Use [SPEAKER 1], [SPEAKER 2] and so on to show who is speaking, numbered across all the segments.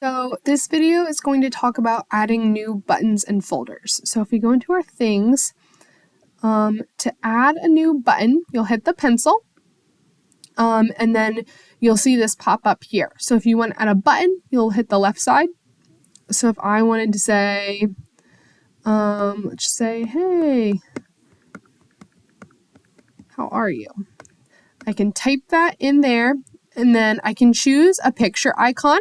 [SPEAKER 1] So this video is going to talk about adding new buttons and folders. So if we go into our things, to add a new button, you'll hit the pencil, and then you'll see this pop up here. So if you want to add a button, you'll hit the left side. So if I wanted to say, let's just say, hey, how are you? I can type that in there, and then I can choose a picture icon.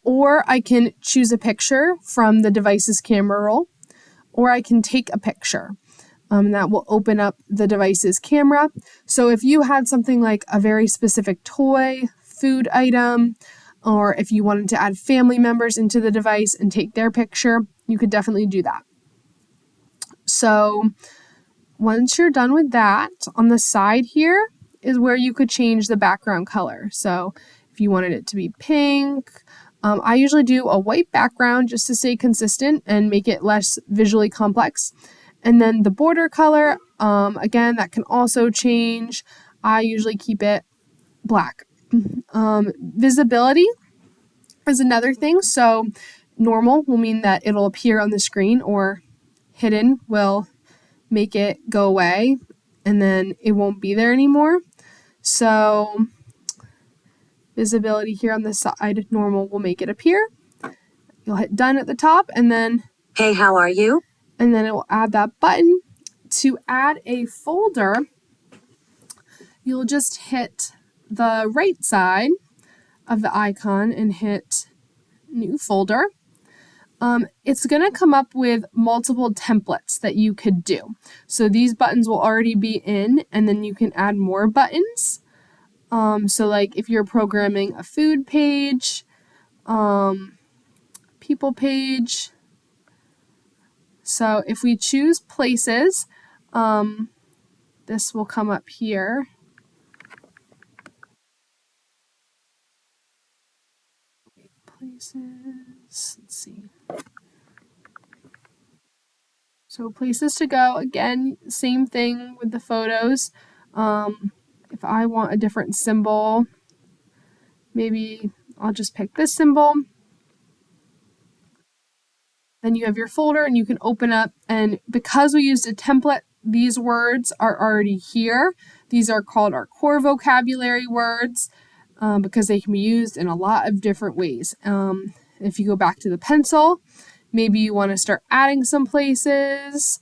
[SPEAKER 1] Or I can choose a picture from the device's camera roll, or I can take a picture. That will open up the device's camera. So if you had something like a very specific toy, food item, or if you wanted to add family members into the device and take their picture, you could definitely do that. So once you're done with that, on the side here is where you could change the background color. So if you wanted it to be pink, I usually do a white background just to stay consistent and make it less visually complex. And then the border color, again, that can also change. I usually keep it black. Visibility is another thing. So normal will mean that it'll appear on the screen, or hidden will make it go away and then it won't be there anymore. So visibility here on the side, normal will make it appear. You'll hit done at the top, and then
[SPEAKER 2] hey, how are you?
[SPEAKER 1] And then it will add that button. To add a folder, you'll just hit the right side of the icon and hit new folder. It's going to come up with multiple templates that you could do. So these buttons will already be in, and then you can add more buttons. So like if you're programming a food page, people page. So if we choose places, this will come up here. Places, let's see. So places to go, again, same thing with the photos. If I want a different symbol, maybe I'll just pick this symbol. Then you have your folder and you can open up, and because we used a template, these words are already here. These are called our core vocabulary words because they can be used in a lot of different ways. If you go back to the pencil, maybe you want to start adding some places.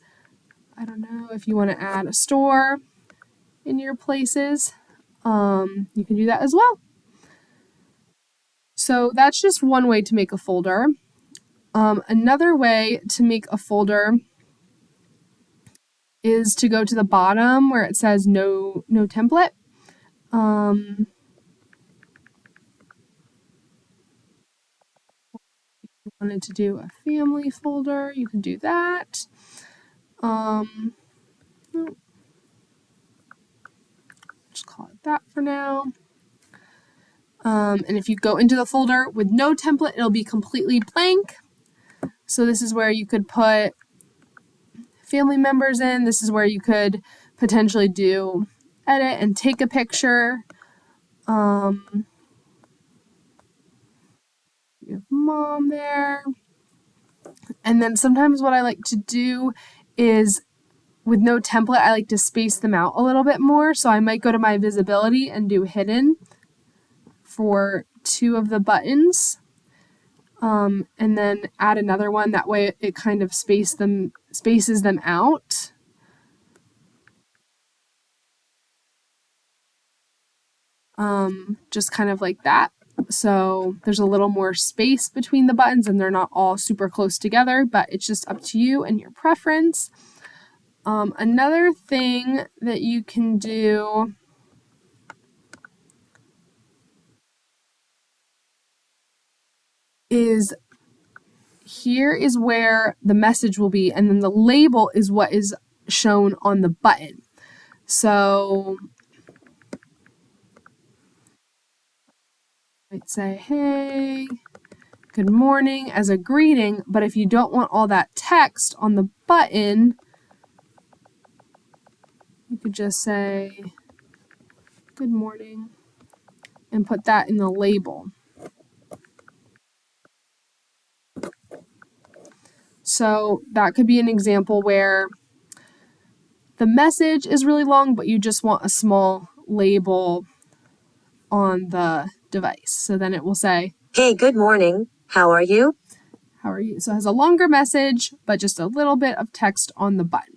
[SPEAKER 1] I don't know, if you want to add a store in your places, you can do that as well. So that's just one way to make a folder. Another way to make a folder is to go to the bottom where it says no template. If you wanted to do a family folder, you can do that. Just call it that for now. And if you go into the folder with no template, it'll be completely blank. So this is where you could put family members in. This is where you could potentially do edit and take a picture. You have mom there. And then sometimes what I like to do is, with no template, I like to space them out a little bit more. So I might go to my visibility and do hidden for 2 of the buttons. And then add another one. That way it kind of spaces them out. Just kind of like that. So there's a little more space between the buttons and they're not all super close together, but it's just up to you and your preference. Another thing that you can do is, here is where the message will be, and then the label is what is shown on the button. So I'd say, hey, good morning as a greeting, but if you don't want all that text on the button, you could just say, good morning, and put that in the label. So that could be an example where the message is really long, but you just want a small label on the device. So then it will say,
[SPEAKER 2] "Hey, good morning. How are you?"
[SPEAKER 1] How are you? So it has a longer message, but just a little bit of text on the button.